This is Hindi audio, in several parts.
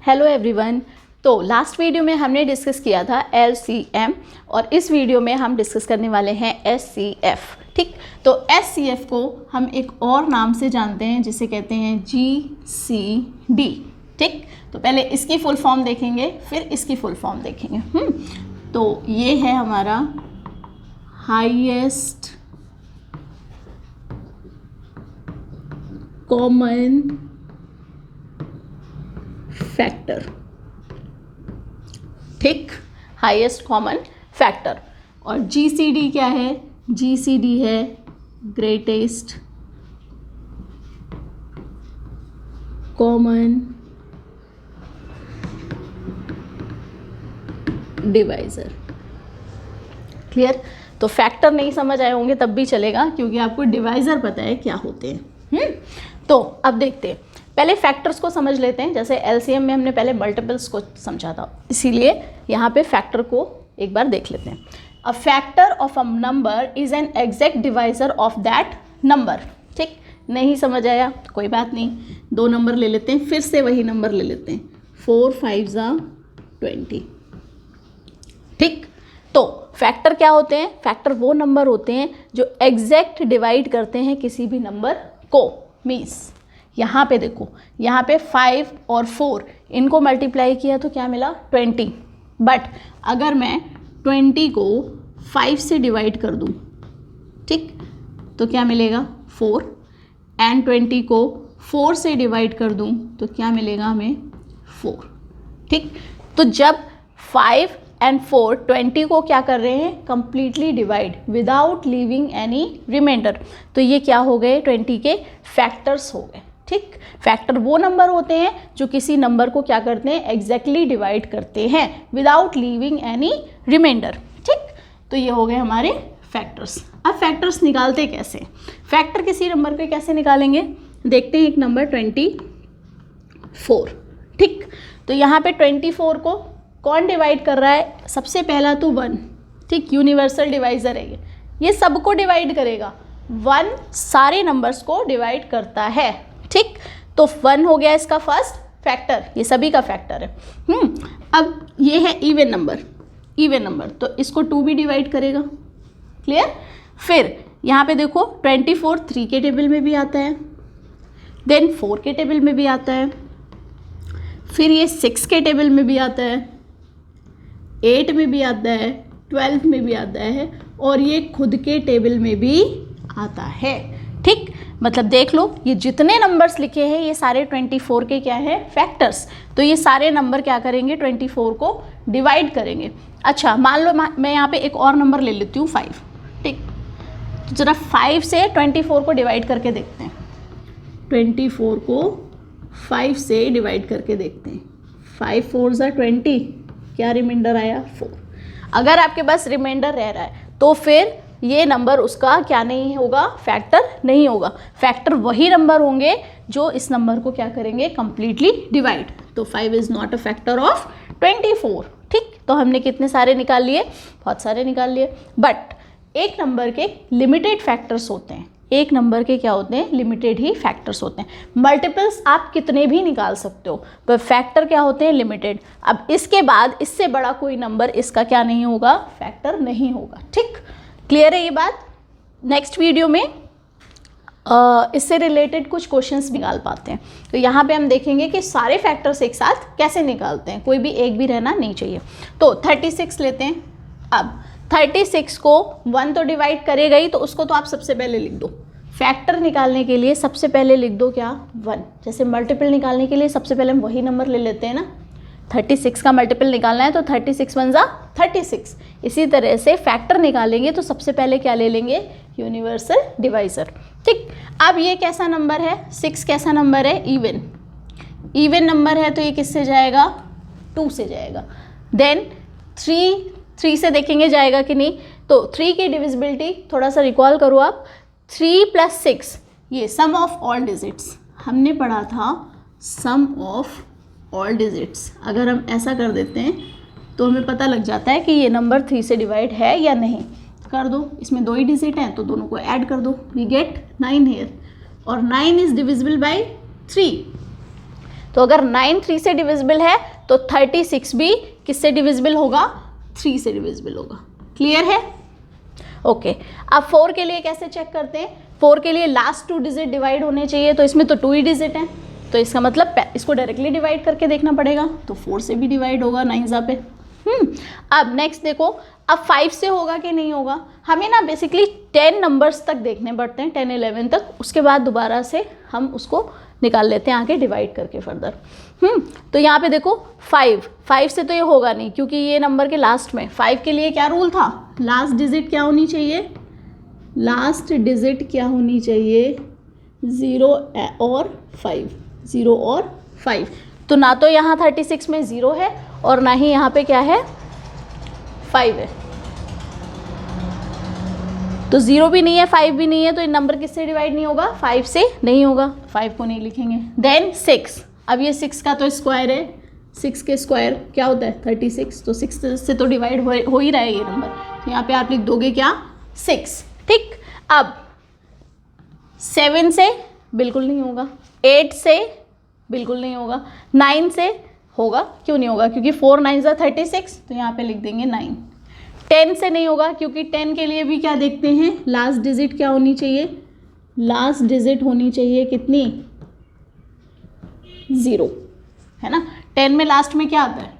Hello everyone. तो लास्ट वीडियो में हमने डिस्कस किया था LCM और इस वीडियो में हम डिस्कस करने वाले हैं SCF। ठीक, तो SCF को हम एक और नाम से जानते हैं जिसे कहते हैं GCD। ठीक, तो पहले इसकी फुल फॉर्म देखेंगे फिर इसकी फुल फॉर्म देखेंगे। तो ये है हमारा हाईएस्ट कॉमन फैक्टर। ठीक, हाईएस्ट कॉमन फैक्टर। और GCD क्या है? GCD है ग्रेटेस्ट कॉमन डिवाइजर। क्लियर? तो फैक्टर नहीं समझ आए होंगे तब भी चलेगा क्योंकि आपको डिवाइजर पता है क्या होते हैं। तो अब देखते हैं, पहले फैक्टर्स को समझ लेते हैं। जैसे LCM में हमने पहले मल्टीपल्स को समझा था, इसीलिए यहाँ पे फैक्टर को एक बार देख लेते हैं। A factor of a number is an exact divisor of that number. ठीक, नहीं समझ आया तो कोई बात नहीं, दो नंबर ले लेते हैं, फिर से वही नंबर ले लेते हैं। 4 5 20। ठीक, तो फैक्टर क्या होते हैं? फैक्टर वो नंबर होते हैं जो एग्जैक्ट डिवाइड करते हैं किसी भी नंबर को। मीन्स यहाँ पे देखो, यहाँ पे 5 और 4 इनको मल्टीप्लाई किया तो क्या मिला? 20। बट अगर मैं 20 को 5 से डिवाइड कर दूँ, ठीक, तो क्या मिलेगा? 4। एंड 20 को 4 से डिवाइड कर दूँ तो क्या मिलेगा हमें? 4। ठीक, तो जब 5 एंड 4 20 को क्या कर रहे हैं? Completely divide without leaving any reminder, तो ये क्या हो गए? 20 के फैक्टर्स हो गए। ठीक, फैक्टर वो नंबर होते हैं जो किसी नंबर को क्या करते हैं? एग्जैक्टली डिवाइड करते हैं विदाउट लीविंग एनी रिमाइंडर। ठीक, तो ये हो गए हमारे फैक्टर्स। अब फैक्टर्स निकालते कैसे? फैक्टर किसी नंबर के कैसे निकालेंगे? देखते हैं एक नंबर 24। ठीक, तो यहाँ पे 24 को कौन डिवाइड कर रहा है? सबसे पहला तो 1। ठीक, यूनिवर्सल डिवाइजर है ये सबको डिवाइड करेगा। 1 सारे नंबर्स को डिवाइड करता है। ठीक, तो 1 हो गया इसका फर्स्ट फैक्टर, ये सभी का फैक्टर है। अब ये है इवन नंबर, तो इसको 2 भी डिवाइड करेगा। क्लियर? फिर यहाँ पे देखो 24 3 के टेबल में भी आता है, देन 4 के टेबल में भी आता है, फिर ये 6 के टेबल में भी आता है, 8 में भी आता है, 12 में भी आता है और ये खुद के टेबल में भी आता है। ठीक, मतलब देख लो ये जितने नंबर्स लिखे हैं ये सारे 24 के क्या है? फैक्टर्स। तो ये सारे नंबर क्या करेंगे? 24 को डिवाइड करेंगे। अच्छा, मान लो मैं यहाँ पे एक और नंबर ले लेती हूँ 5। ठीक, तो जरा 5 से 24 को डिवाइड करके देखते हैं। 24 को 5 से डिवाइड करके देखते हैं। 5 4 20, क्या रिमाइंडर आया? 4। अगर आपके पास रिमाइंडर रह रहा है तो फिर ये नंबर उसका क्या नहीं होगा? फैक्टर नहीं होगा। फैक्टर वही नंबर होंगे जो इस नंबर को क्या करेंगे? Completely divide. तो 5 is not a factor of 24। ठीक, तो हमने कितने सारे निकाल लिए? बहुत सारे निकाल लिए। बट एक नंबर के लिमिटेड फैक्टर्स होते हैं। एक नंबर के क्या होते हैं? लिमिटेड ही फैक्टर्स होते हैं। मल्टीपल्स आप कितने भी निकाल सकते हो, पर फैक्टर क्या होते हैं? लिमिटेड। अब इसके बाद इससे बड़ा कोई नंबर इसका क्या नहीं होगा? फैक्टर नहीं होगा। ठीक, क्लियर है ये बात? नेक्स्ट वीडियो में इससे रिलेटेड कुछ क्वेश्चंस निकाल पाते हैं। तो यहाँ पे हम देखेंगे कि सारे फैक्टर्स एक साथ कैसे निकालते हैं, कोई भी एक भी रहना नहीं चाहिए। तो 36 लेते हैं। अब 36 को 1 तो डिवाइड करेगा ही, तो उसको तो आप सबसे पहले लिख दो। फैक्टर निकालने के लिए सबसे पहले लिख दो क्या? 1। जैसे मल्टीपल निकालने के लिए सबसे पहले हम वही नंबर ले लेते हैं ना। 36 का मल्टीपल निकालना है तो 36 1 36। इसी तरह से फैक्टर निकालेंगे तो सबसे पहले क्या ले लेंगे? Universal divisor. ठीक, अब ये कैसा नंबर है? 6 कैसा नंबर है? इवन नंबर है, तो ये किससे जाएगा? 2 से जाएगा। देन 3 से देखेंगे जाएगा कि नहीं। तो 3 की डिविजिबिलिटी थोड़ा सा रिकॉल करो आप। 3 + 6 ये सम ऑफ ऑल डिजिट्स हमने पढ़ा था। सम ऑफ ऑल डिजिट्स अगर हम ऐसा कर देते हैं तो हमें पता लग जाता है कि ये नंबर 3 से डिवाइड है या नहीं। कर दो, इसमें 2 ही डिजिट हैं तो दोनों को ऐड कर दो, वी गेट 9 हेयर। और 9 इज डिविजिबल बाय 3। तो अगर 9 3 से डिविजिबल है तो 36 भी किससे डिविजिबल होगा, 3 से डिविजिबल होगा। क्लियर है? ओके। अब 4 के लिए कैसे चेक करते हैं? 4 के लिए लास्ट 2 डिजिट डिवाइड होने चाहिए, तो इसमें तो 2 ही डिजिट हैं, तो इसका मतलब इसको डायरेक्टली डिवाइड करके देखना पड़ेगा, तो 4 से भी डिवाइड होगा 9 पे। अब नेक्स्ट देखो, अब 5 से होगा कि नहीं होगा। हमें ना बेसिकली 10 नंबर्स तक देखने पड़ते हैं, 10 11 तक, उसके बाद दोबारा से हम उसको निकाल लेते हैं आगे डिवाइड करके फर्दर। तो यहाँ पे देखो 5 से तो ये होगा नहीं, क्योंकि ये नंबर के लास्ट में 5 के लिए क्या रूल था, लास्ट डिजिट क्या होनी चाहिए, लास्ट डिजिट क्या होनी चाहिए, 0 और 5, 0 और 5। तो ना तो यहाँ 36 में 0 है और ना ही यहाँ पे क्या है, 5 है, तो 0 भी नहीं है 5 भी नहीं है, तो ये नंबर किससे डिवाइड नहीं होगा, 5 से नहीं होगा, 5 को नहीं लिखेंगे। देन 6, अब ये 6 का तो स्क्वायर है, 6 के स्क्वायर क्या होता है 36, तो 6 से तो डिवाइड हो ही रहा है ये नंबर, तो यहाँ पे आप लिख दोगे क्या 6। ठीक, अब 7 से बिल्कुल नहीं होगा, 8 से बिल्कुल नहीं होगा, 9 से होगा, क्यों नहीं होगा, क्योंकि 4 9 36, तो यहाँ पे लिख देंगे 9। 10 से नहीं होगा, क्योंकि 10 के लिए भी क्या देखते हैं, लास्ट डिजिट क्या होनी चाहिए, लास्ट डिजिट होनी चाहिए कितनी, 0, है ना। 10 में लास्ट में क्या आता है,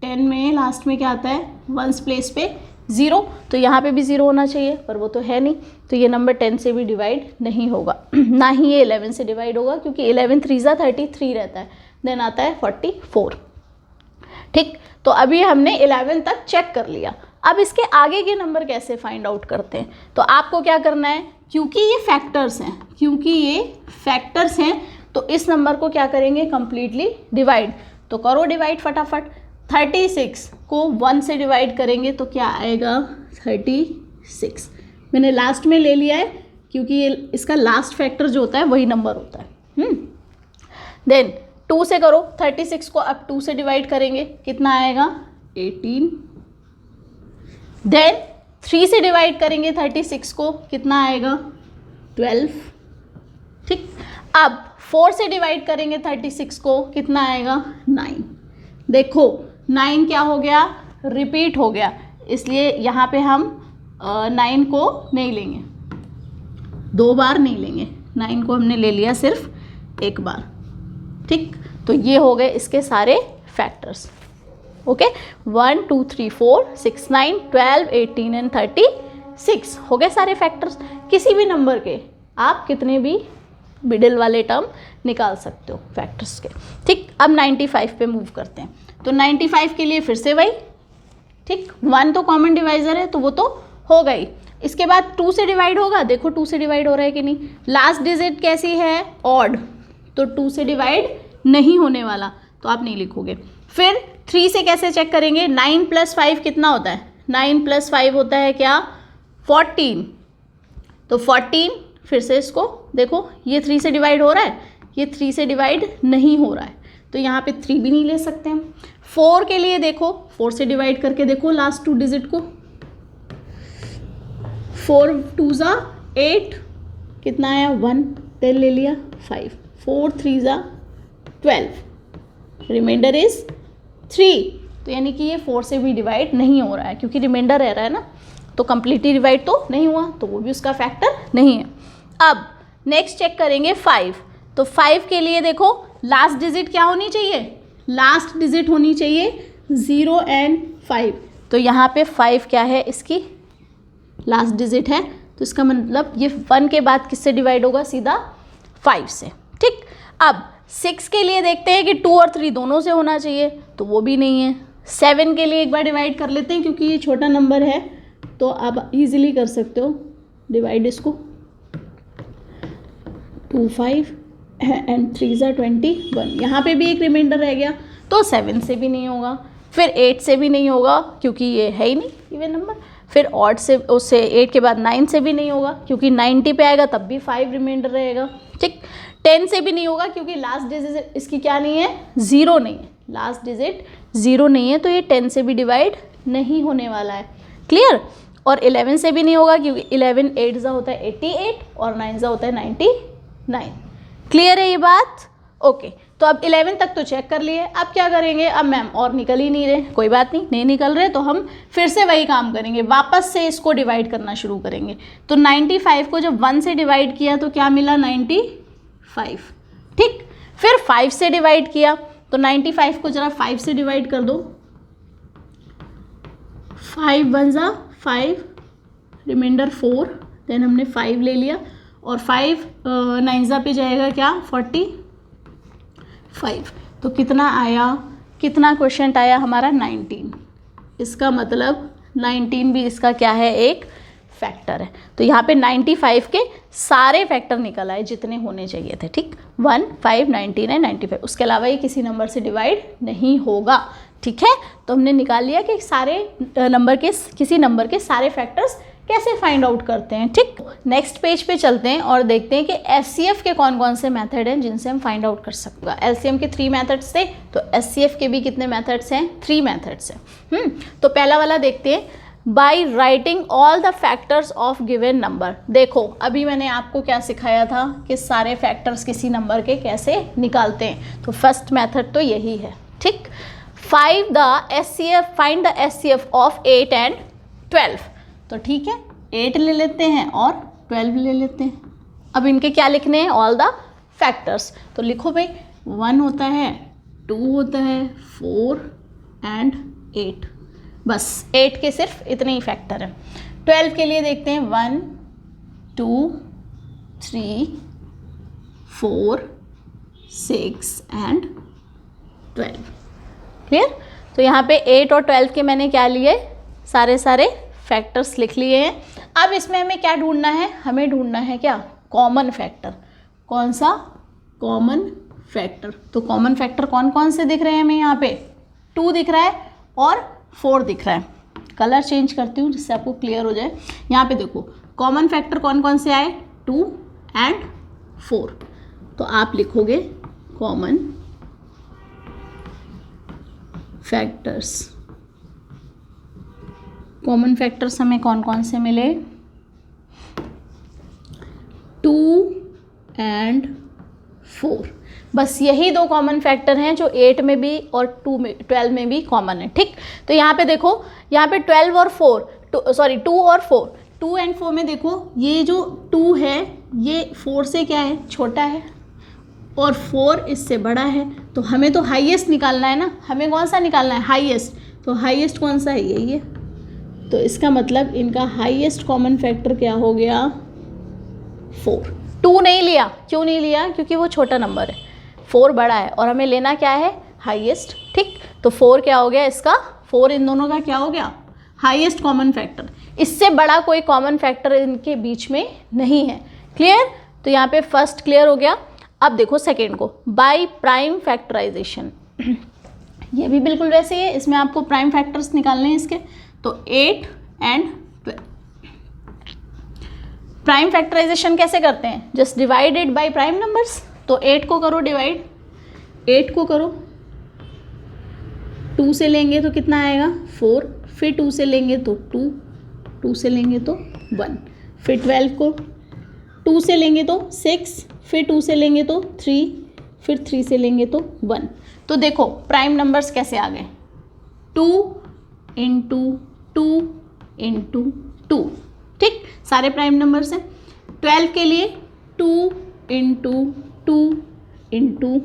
10 में लास्ट में क्या आता है, वंस प्लेस पे 0, तो यहाँ पे भी 0 होना चाहिए, पर वो तो है नहीं, तो ये नंबर 10 से भी डिवाइड नहीं होगा। ना ही ये 11 से डिवाइड होगा, क्योंकि 11 3 33 रहता है, देन आता है 44। ठीक, तो अभी हमने 11 तक चेक कर लिया। अब इसके आगे के नंबर कैसे फाइंड आउट करते हैं, तो आपको क्या करना है, क्योंकि ये फैक्टर्स हैं, तो इस नंबर को क्या करेंगे, कंप्लीटली डिवाइड। तो करो डिवाइड फटाफट। 36 को 1 से डिवाइड करेंगे तो क्या आएगा, 36। मैंने लास्ट में ले लिया है, क्योंकि ये इसका लास्ट फैक्टर जो होता है वही नंबर होता है। देन 2 से करो, 36 को अब 2 से डिवाइड करेंगे, कितना आएगा, 18। देन 3 से डिवाइड करेंगे 36 को, कितना आएगा, 12। ठीक, अब 4 से डिवाइड करेंगे 36 को, कितना आएगा, 9। देखो 9 क्या हो गया, रिपीट हो गया, इसलिए यहाँ पे हम 9 को नहीं लेंगे, 2 बार नहीं लेंगे, 9 को हमने ले लिया सिर्फ एक बार। ठीक, तो ये हो गए इसके सारे फैक्टर्स। ओके, 1 2 3 4 6 9 12 18 एंड 36 हो गए सारे फैक्टर्स। किसी भी नंबर के आप कितने भी मिडिल वाले टर्म निकाल सकते हो फैक्टर्स के। ठीक, अब 95 पे मूव करते हैं। तो 95 के लिए फिर से वही, ठीक, 1 तो कॉमन डिवाइजर है तो वो तो हो गई। इसके बाद 2 से डिवाइड होगा, देखो 2 से डिवाइड हो रहा है कि नहीं। लास्ट डिजिट कैसी है, ऑड, तो 2 से डिवाइड नहीं होने वाला, तो आप नहीं लिखोगे। फिर 3 से कैसे चेक करेंगे, 9 + 5 कितना होता है, 9 + 5 होता है क्या, 14। तो 14, फिर से इसको देखो, ये 3 से डिवाइड हो रहा है, ये 3 से डिवाइड नहीं हो रहा है, तो यहाँ पे 3 भी नहीं ले सकते हम। 4 के लिए देखो, 4 से डिवाइड करके देखो लास्ट 2 डिजिट को, 4 2 8, कितना आया, 1, 10 ले लिया, 5, 4 3 12, रिमाइंडर इज 3। तो यानी कि ये 4 से भी डिवाइड नहीं हो रहा है, क्योंकि रिमाइंडर रह रहा है ना, तो कंप्लीटली डिवाइड तो नहीं हुआ, तो वो भी उसका फैक्टर नहीं है। अब नेक्स्ट चेक करेंगे 5। तो 5 के लिए देखो लास्ट डिजिट क्या होनी चाहिए, लास्ट डिजिट होनी चाहिए 0 एंड 5। तो यहाँ पे 5 क्या है, इसकी लास्ट डिजिट है, तो इसका मतलब ये 1 के बाद किससे डिवाइड होगा, सीधा 5 से। ठीक, अब 6 के लिए देखते हैं कि 2 और 3 दोनों से होना चाहिए, तो वो भी नहीं है। 7 के लिए एक बार डिवाइड कर लेते हैं, क्योंकि ये छोटा नंबर है, तो आप इजीली कर सकते हो डिवाइड इसको, 2 5 एंड 3 21। यहाँ पे भी एक रिमाइंडर रह गया, तो 7 से भी नहीं होगा। फिर 8 से भी नहीं होगा, क्योंकि ये है ही नहीं इवन नंबर। फिर ऑड से, उससे 8 के बाद 9 से भी नहीं होगा, क्योंकि 90 पे आएगा तब भी 5 रिमाइंडर रहेगा। ठीक, 10 से भी नहीं होगा, क्योंकि लास्ट डिजिट इसकी क्या नहीं है, 0 नहीं है, लास्ट डिजिट 0 नहीं है, तो ये 10 से भी डिवाइड नहीं होने वाला है। क्लियर। और 11 से भी नहीं होगा, क्योंकि 11 8 होता है 88 और 9 होता है 99। क्लियर है ये बात। ओके, तो अब 11 तक तो चेक कर लिए, अब क्या करेंगे, अब मैम और निकल ही नहीं रहे, कोई बात नहीं निकल रहे तो हम फिर से वही काम करेंगे, वापस से इसको डिवाइड करना शुरू करेंगे। तो 95 को जब 1 से डिवाइड किया तो क्या मिला 95, ठीक। फिर 5 से डिवाइड किया तो 95 को जरा 5 से डिवाइड कर दो, 5 1 जा 5, रिमाइंडर 4, देन हमने 5 ले लिया और 5 9 जा पे जाएगा क्या 45, तो कितना आया, कितना क्वेश्चन आया हमारा 19। इसका मतलब 19 भी इसका क्या है, एक फैक्टर है। तो यहाँ पे 95 के सारे फैक्टर निकल आए जितने होने चाहिए थे, ठीक। 1 5 19 है 95, उसके अलावा ये किसी नंबर से डिवाइड नहीं होगा, ठीक है। तो हमने निकाल लिया कि सारे नंबर के, किसी नंबर के सारे फैक्टर्स कैसे फाइंड आउट करते हैं, ठीक। नेक्स्ट पेज पे चलते हैं और देखते हैं कि एचसीएफ के कौन कौन से मेथड हैं जिनसे हम फाइंड आउट कर सकते हैं। एलसीएम के 3 मेथड्स थे, तो एचसीएफ के भी कितने मेथड्स हैं, 3 मेथड्स हैं। तो पहला वाला देखते हैं, by writing all the factors of given number. देखो अभी मैंने आपको क्या सिखाया था कि सारे फैक्टर्स किसी नंबर के कैसे निकालते हैं, तो फर्स्ट मेथड तो यही है, ठीक। Find the HCF of 8 and 12, तो ठीक है 8 ले लेते हैं और 12 ले लेते हैं। अब इनके क्या लिखने हैं, ऑल द फैक्टर्स, तो लिखो भाई 1 होता है, 2 होता है, 4 एंड 8, बस 8 के सिर्फ इतने ही फैक्टर हैं। 12 के लिए देखते हैं 1 2 3 4 6 एंड 12, क्लियर। तो यहाँ पे 8 और 12 के मैंने क्या लिए, सारे फैक्टर्स लिख लिए हैं। अब इसमें हमें क्या ढूंढना है, हमें ढूंढना है क्या, कॉमन फैक्टर। कौन सा, कॉमन फैक्टर। तो कॉमन फैक्टर कौन कौन से दिख रहे हैं हमें, यहाँ पे 2 दिख रहा है और 4 दिख रहा है। कलर चेंज करती हूँ जिससे आपको क्लियर हो जाए। यहाँ पे देखो कॉमन फैक्टर कौन कौन से आए, 2 एंड 4, तो आप लिखोगे कॉमन फैक्टर्स। कॉमन फैक्टर्स हमें कौन कौन से मिले, 2 एंड 4, बस यही 2 कॉमन फैक्टर हैं जो 8 में भी और 12 में भी कॉमन है, ठीक। तो यहाँ पे देखो, यहाँ पे 2 और 4 2 एंड 4 में देखो ये जो 2 है ये 4 से क्या है, छोटा है, और 4 इससे बड़ा है। तो हमें तो हाईएस्ट निकालना है ना, हमें कौन सा निकालना है, हाईएस्ट। तो हाईएस्ट कौन सा है, यही है। तो इसका मतलब इनका हाईएस्ट कॉमन फैक्टर क्या हो गया, 4। 2 नहीं लिया, क्यों नहीं लिया, क्योंकि वो छोटा नंबर है, 4 बड़ा है और हमें लेना क्या है, हाईएस्ट, ठीक। तो 4 क्या हो गया इसका, 4 इन दोनों का क्या हो गया, हाईएस्ट कॉमन फैक्टर। इससे बड़ा कोई कॉमन फैक्टर इनके बीच में नहीं है, क्लियर। तो यहाँ पे फर्स्ट क्लियर हो गया। अब देखो सेकेंड को, बाय प्राइम फैक्टराइजेशन। ये भी बिल्कुल वैसे ही है, इसमें आपको प्राइम फैक्टर्स निकालने हैं इसके। तो 8 एंड 12, प्राइम फैक्टराइजेशन कैसे करते हैं, just divided by prime numbers. तो 8 को करो डिवाइड, 8 को करो, 2 से लेंगे तो कितना आएगा 4, फिर 2 से लेंगे तो 2, 2 से लेंगे तो 1, फिर 12 को 2 से लेंगे तो 6, फिर 2 से लेंगे तो 3, फिर 3 से लेंगे तो 1। तो देखो प्राइम नंबर्स कैसे आ गए, 2 इंटू 2 इंटू 2, ठीक, सारे प्राइम नंबर्स हैं। 12 के लिए 2 इंटू 2 इंटू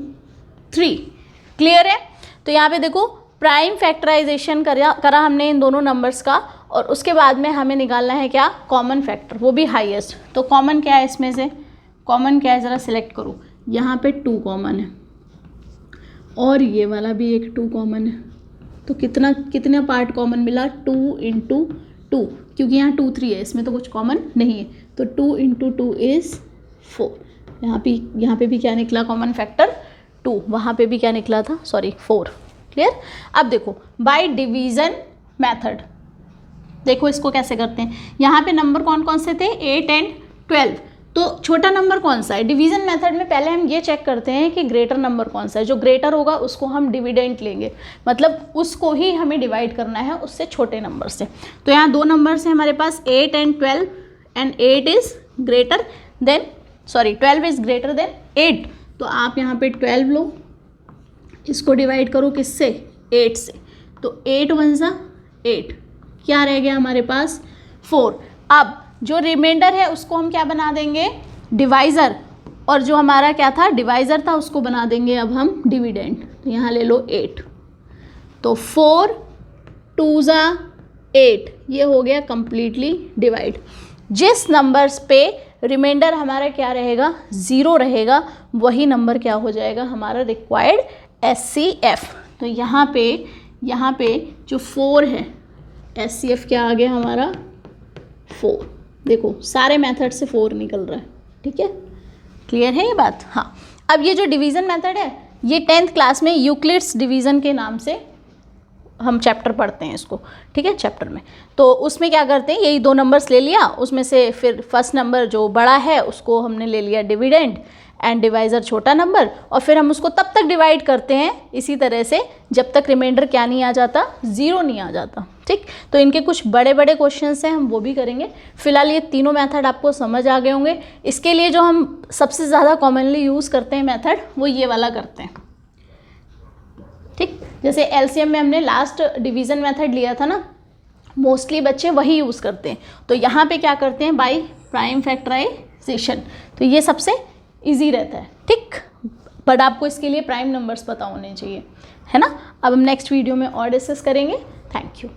3, क्लियर है। तो यहाँ पे देखो प्राइम फैक्टराइजेशन करा हमने इन दोनों नंबर्स का, और उसके बाद में हमें निकालना है क्या, कॉमन फैक्टर, वो भी हाईएस्ट। तो कॉमन क्या है इसमें से, कॉमन क्या है ज़रा सिलेक्ट करो। यहाँ पे 2 कॉमन है और ये वाला भी एक 2 कॉमन है। तो कितना पार्ट कॉमन मिला, 2 इंटू 2, क्योंकि यहाँ 2 3 है, इसमें तो कुछ कॉमन नहीं है। तो 2 इंटू 2 इज़ 4। यहाँ पे भी क्या निकला कॉमन फैक्टर, 2, वहाँ पे भी क्या निकला था, सॉरी 4, क्लियर। अब देखो बाय डिवीज़न मेथड, देखो इसको कैसे करते हैं। यहाँ पे नंबर कौन कौन से थे, 8 एंड 12। तो छोटा नंबर कौन सा है, डिवीज़न मेथड में पहले हम ये चेक करते हैं कि ग्रेटर नंबर कौन सा है। जो ग्रेटर होगा उसको हम डिविडेंट लेंगे, मतलब उसको ही हमें डिवाइड करना है उससे छोटे नंबर से। तो यहाँ 2 नंबर्स हैं हमारे पास, 8 and 12, and 8 is greater than 12 is greater than 8। तो आप यहाँ पे 12 लो इसको डिवाइड करो किससे, 8 से, तो 8 वन सा 8, क्या रह गया हमारे पास 4। अब जो रिमाइंडर है उसको हम क्या बना देंगे, डिवाइज़र, और जो हमारा क्या था डिवाइज़र था उसको बना देंगे अब हम डिविडेंड। तो यहाँ ले लो 8, तो 4 2 ज़ा 8, ये हो गया कंप्लीटली डिवाइड। जिस नंबर्स पे रिमाइंडर हमारा क्या रहेगा 0 रहेगा, वही नंबर क्या हो जाएगा हमारा रिक्वायर्ड SCF। तो यहाँ पे जो 4 है SCF क्या आ गया हमारा 4। देखो सारे मेथड से 4 निकल रहा है, ठीक है, क्लियर है ये बात। हाँ, अब ये जो डिवीज़न मेथड है ये 10th क्लास में यूक्लिड्स डिवीज़न के नाम से हम चैप्टर पढ़ते हैं इसको, ठीक है, चैप्टर में। तो उसमें क्या करते हैं, यही 2 नंबर्स ले लिया, उसमें से फिर फर्स्ट नंबर जो बड़ा है उसको हमने ले लिया डिविडेंड एंड डिवाइज़र छोटा नंबर, और फिर हम उसको तब तक डिवाइड करते हैं इसी तरह से जब तक रिमाइंडर क्या नहीं आ जाता, 0 नहीं आ जाता, ठीक। तो इनके कुछ बड़े बड़े क्वेश्चंस हैं, हम वो भी करेंगे। फिलहाल ये तीनों मेथड आपको समझ आ गए होंगे। इसके लिए जो हम सबसे ज़्यादा कॉमनली यूज़ करते हैं मेथड, वो ये वाला करते हैं, ठीक। जैसे LCM में हमने लास्ट डिवीज़न मेथड लिया था ना, मोस्टली बच्चे वही यूज़ करते हैं। तो यहाँ पे क्या करते हैं, बाय प्राइम फैक्टराइजेशन, तो ये सबसे इजी रहता है, ठीक। बट आपको इसके लिए प्राइम नंबर्स पता होने चाहिए, है ना। अब हम नेक्स्ट वीडियो में और डिस्कस करेंगे। Thank you.